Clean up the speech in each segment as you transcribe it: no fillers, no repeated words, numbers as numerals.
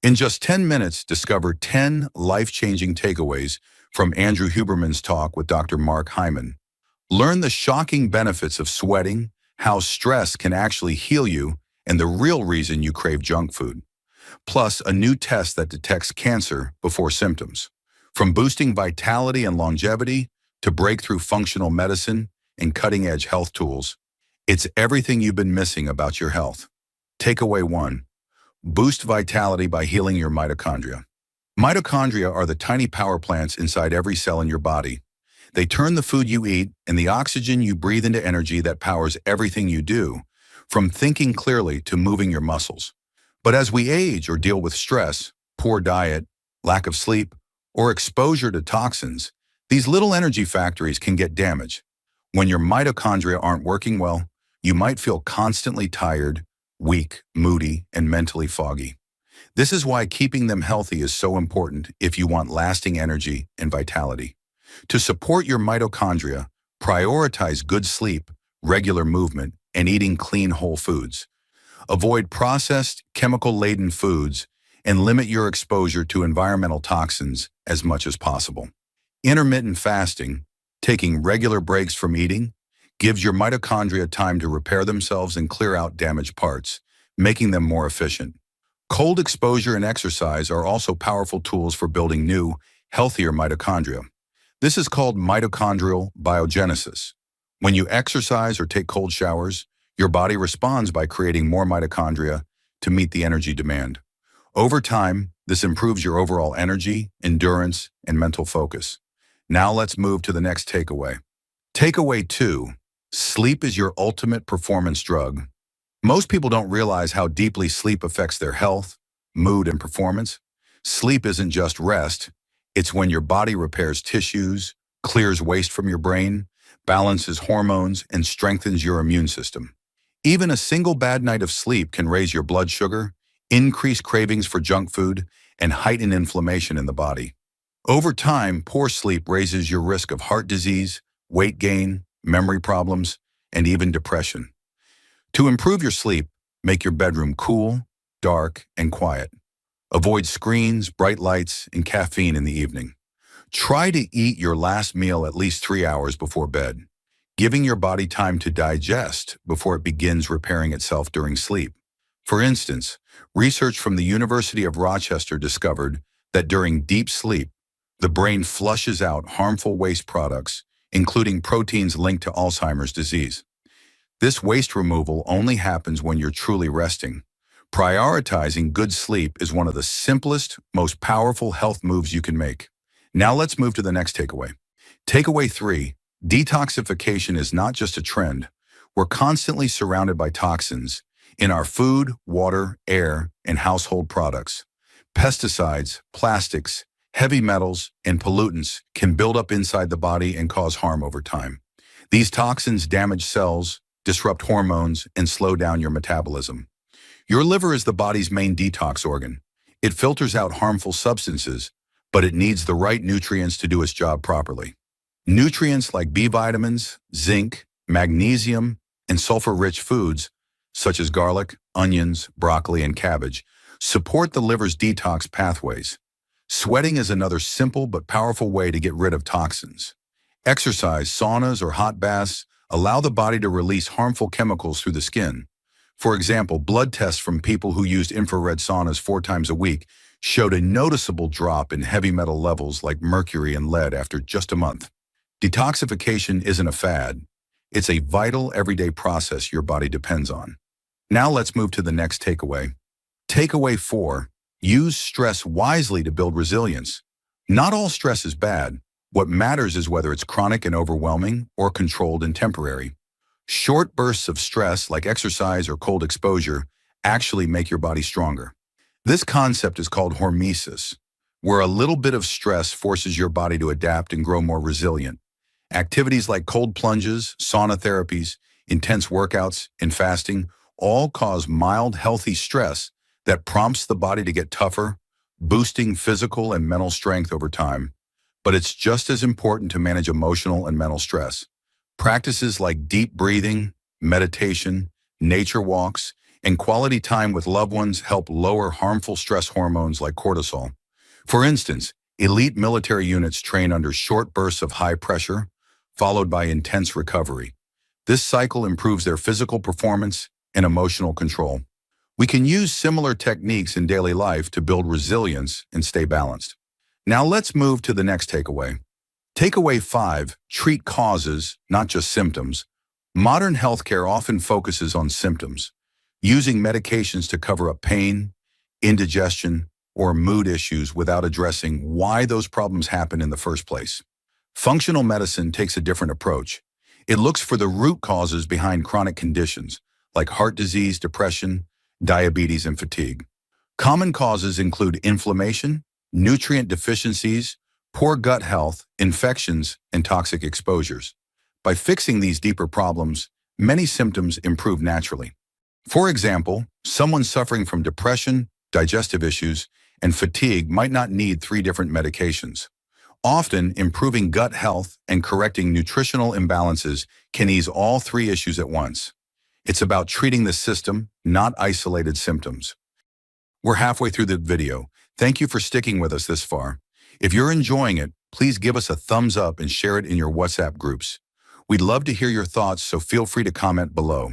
In just 10 minutes, discover 10 life-changing takeaways from Andrew Huberman's talk with Dr. Mark Hyman. Learn the shocking benefits of sweating, how stress can actually heal you, and the real reason you crave junk food. Plus, a new test that detects cancer before symptoms. From boosting vitality and longevity to breakthrough functional medicine and cutting-edge health tools, it's everything you've been missing about your health. Takeaway 1. Boost vitality by healing your mitochondria. Mitochondria are the tiny power plants inside every cell in your body. They turn the food you eat and the oxygen you breathe into energy that powers everything you do, from thinking clearly to moving your muscles. But as we age or deal with stress, poor diet, lack of sleep, or exposure to toxins, these little energy factories can get damaged. When your mitochondria aren't working well, you might feel constantly tired, weak, moody, and mentally foggy. This is why keeping them healthy is so important if you want lasting energy and vitality. To support your mitochondria, prioritize good sleep, regular movement, and eating clean whole foods. Avoid processed, chemical-laden foods and limit your exposure to environmental toxins as much as possible. Intermittent fasting, taking regular breaks from eating, gives your mitochondria time to repair themselves and clear out damaged parts, making them more efficient. Cold exposure and exercise are also powerful tools for building new, healthier mitochondria. This is called mitochondrial biogenesis. When you exercise or take cold showers, your body responds by creating more mitochondria to meet the energy demand. Over time, this improves your overall energy, endurance, and mental focus. Now let's move to the next takeaway. Takeaway 2. Sleep is your ultimate performance drug. Most people don't realize how deeply sleep affects their health, mood, and performance. Sleep isn't just rest. It's when your body repairs tissues, clears waste from your brain, balances hormones, and strengthens your immune system. Even a single bad night of sleep can raise your blood sugar, increase cravings for junk food, and heighten inflammation in the body. Over time, poor sleep raises your risk of heart disease, weight gain, memory problems, and even depression. To improve your sleep, make your bedroom cool, dark, and quiet. Avoid screens, bright lights, and caffeine in the evening. Try to eat your last meal at least 3 hours before bed, giving your body time to digest before it begins repairing itself during sleep. For instance, research from the University of Rochester discovered that during deep sleep, the brain flushes out harmful waste products, including proteins linked to Alzheimer's disease. This waste removal only happens when you're truly resting. Prioritizing good sleep is one of the simplest, most powerful health moves you can make. Now let's move to the next takeaway. Takeaway 3. Detoxification is not just a trend. We're constantly surrounded by toxins in our food, water, air, and household products. Pesticides, plastics, heavy metals, and pollutants can build up inside the body and cause harm over time. These toxins damage cells, disrupt hormones, and slow down your metabolism. Your liver is the body's main detox organ. It filters out harmful substances, but it needs the right nutrients to do its job properly. Nutrients like B vitamins, zinc, magnesium, and sulfur-rich foods, such as garlic, onions, broccoli, and cabbage, support the liver's detox pathways. Sweating is another simple but powerful way to get rid of toxins. Exercise, saunas, or hot baths allow the body to release harmful chemicals through the skin. For example, blood tests from people who used infrared saunas 4 times a week showed a noticeable drop in heavy metal levels like mercury and lead after just a month. Detoxification isn't a fad. It's a vital everyday process your body depends on. Now let's move to the next takeaway. Takeaway 4. Use stress wisely to build resilience. Not all stress is bad. What matters is whether it's chronic and overwhelming or controlled and temporary. Short bursts of stress, like exercise or cold exposure, actually make your body stronger. This concept is called hormesis, where a little bit of stress forces your body to adapt and grow more resilient. Activities like cold plunges, sauna therapies, intense workouts, and fasting all cause mild, healthy stress that prompts the body to get tougher, boosting physical and mental strength over time. But it's just as important to manage emotional and mental stress. Practices like deep breathing, meditation, nature walks, and quality time with loved ones help lower harmful stress hormones like cortisol. For instance, elite military units train under short bursts of high pressure, followed by intense recovery. This cycle improves their physical performance and emotional control. We can use similar techniques in daily life to build resilience and stay balanced. Now let's move to the next takeaway. Takeaway 5, treat causes, not just symptoms. Modern healthcare often focuses on symptoms, using medications to cover up pain, indigestion, or mood issues without addressing why those problems happen in the first place. Functional medicine takes a different approach. It looks for the root causes behind chronic conditions like heart disease, depression, diabetes, and fatigue. Common causes include inflammation, nutrient deficiencies, poor gut health, infections, and toxic exposures. By fixing these deeper problems, many symptoms improve naturally. For example, someone suffering from depression, digestive issues, and fatigue might not need 3 different medications. Often, improving gut health and correcting nutritional imbalances can ease all 3 issues at once. It's about treating the system, not isolated symptoms. We're halfway through the video. Thank you for sticking with us this far. If you're enjoying it, please give us a thumbs up and share it in your WhatsApp groups. We'd love to hear your thoughts, so feel free to comment below.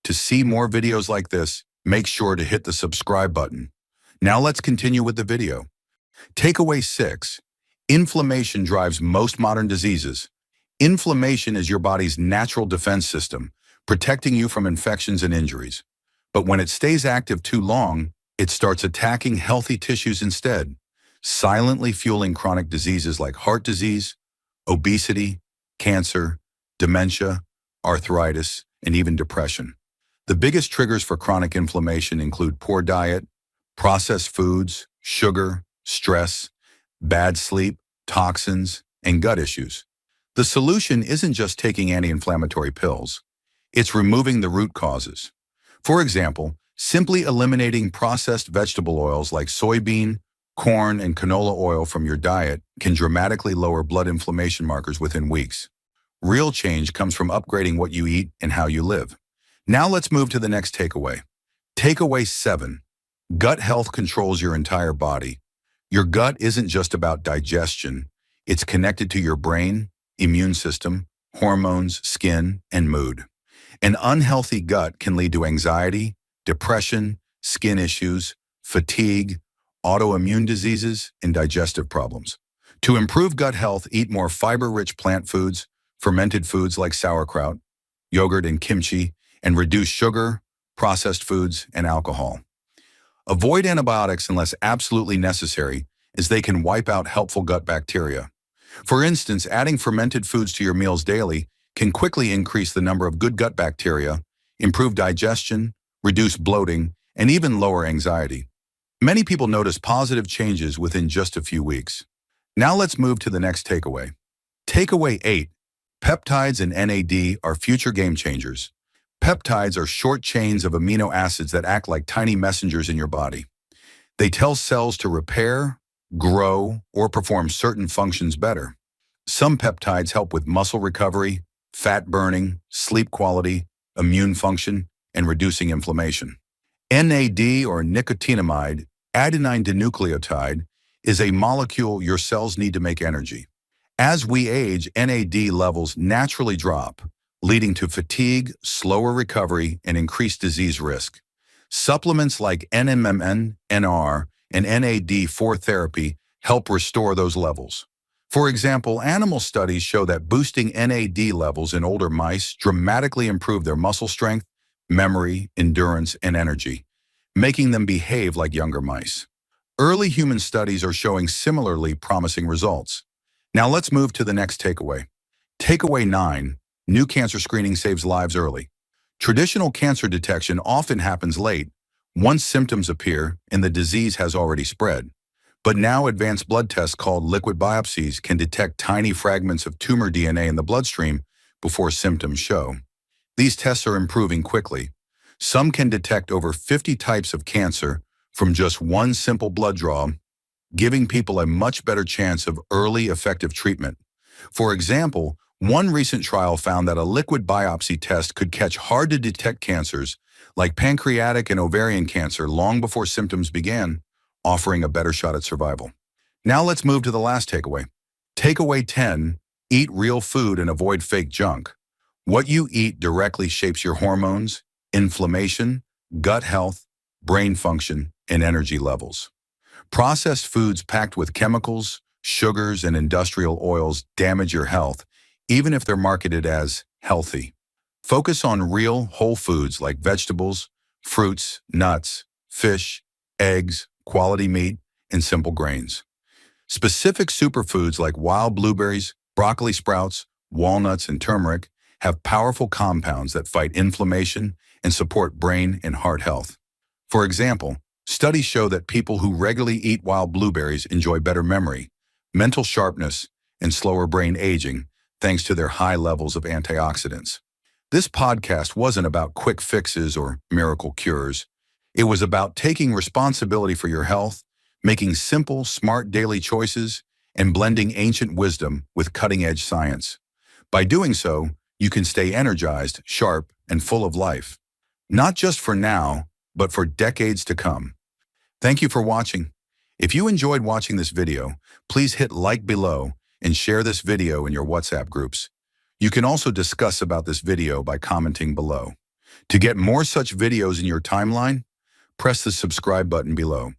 To see more videos like this, make sure to hit the subscribe button. Now let's continue with the video. Takeaway 6. Inflammation drives most modern diseases. Inflammation is your body's natural defense system, protecting you from infections and injuries. But when it stays active too long, it starts attacking healthy tissues instead, silently fueling chronic diseases like heart disease, obesity, cancer, dementia, arthritis, and even depression. The biggest triggers for chronic inflammation include poor diet, processed foods, sugar, stress, bad sleep, toxins, and gut issues. The solution isn't just taking anti-inflammatory pills. It's removing the root causes. For example, simply eliminating processed vegetable oils like soybean, corn, and canola oil from your diet can dramatically lower blood inflammation markers within weeks. Real change comes from upgrading what you eat and how you live. Now let's move to the next takeaway. Takeaway 7. Gut health controls your entire body. Your gut isn't just about digestion. It's connected to your brain, immune system, hormones, skin, and mood. An unhealthy gut can lead to anxiety, depression, skin issues, fatigue, autoimmune diseases, and digestive problems. To improve gut health, eat more fiber-rich plant foods, fermented foods like sauerkraut, yogurt, and kimchi, and reduce sugar, processed foods, and alcohol. Avoid antibiotics unless absolutely necessary, as they can wipe out helpful gut bacteria. For instance, adding fermented foods to your meals daily can quickly increase the number of good gut bacteria, improve digestion, reduce bloating, and even lower anxiety. Many people notice positive changes within just a few weeks. Now let's move to the next takeaway. Takeaway 8. Peptides and NAD are future game changers. Peptides are short chains of amino acids that act like tiny messengers in your body. They tell cells to repair, grow, or perform certain functions better. Some peptides help with muscle recovery, fat burning, sleep quality, immune function, and reducing inflammation. NAD, or nicotinamide, adenine dinucleotide, is a molecule your cells need to make energy. As we age, NAD levels naturally drop, leading to fatigue, slower recovery, and increased disease risk. Supplements like NMN, NR, and NAD4 therapy help restore those levels. For example, animal studies show that boosting NAD levels in older mice dramatically improve their muscle strength, memory, endurance, and energy, making them behave like younger mice. Early human studies are showing similarly promising results. Now let's move to the next takeaway. Takeaway 9. New cancer screening saves lives early. Traditional cancer detection often happens late, once symptoms appear and the disease has already spread. But now advanced blood tests called liquid biopsies can detect tiny fragments of tumor DNA in the bloodstream before symptoms show. These tests are improving quickly. Some can detect over 50 types of cancer from just one simple blood draw, giving people a much better chance of early effective treatment. For example, one recent trial found that a liquid biopsy test could catch hard-to-detect cancers like pancreatic and ovarian cancer long before symptoms began, offering a better shot at survival. Now let's move to the last takeaway. Takeaway 10, eat real food and avoid fake junk. What you eat directly shapes your hormones, inflammation, gut health, brain function, and energy levels. Processed foods packed with chemicals, sugars, and industrial oils damage your health, even if they're marketed as healthy. Focus on real, whole foods like vegetables, fruits, nuts, fish, eggs, quality meat, and simple grains. Specific superfoods like wild blueberries, broccoli sprouts, walnuts, and turmeric have powerful compounds that fight inflammation and support brain and heart health. For example, studies show that people who regularly eat wild blueberries enjoy better memory, mental sharpness, and slower brain aging, thanks to their high levels of antioxidants. This podcast wasn't about quick fixes or miracle cures. It was about taking responsibility for your health, making simple, smart daily choices, and blending ancient wisdom with cutting-edge science. By doing so, you can stay energized, sharp, and full of life. Not just for now, but for decades to come. Thank you for watching. If you enjoyed watching this video, please hit like below and share this video in your WhatsApp groups. You can also discuss about this video by commenting below. To get more such videos in your timeline, press the subscribe button below.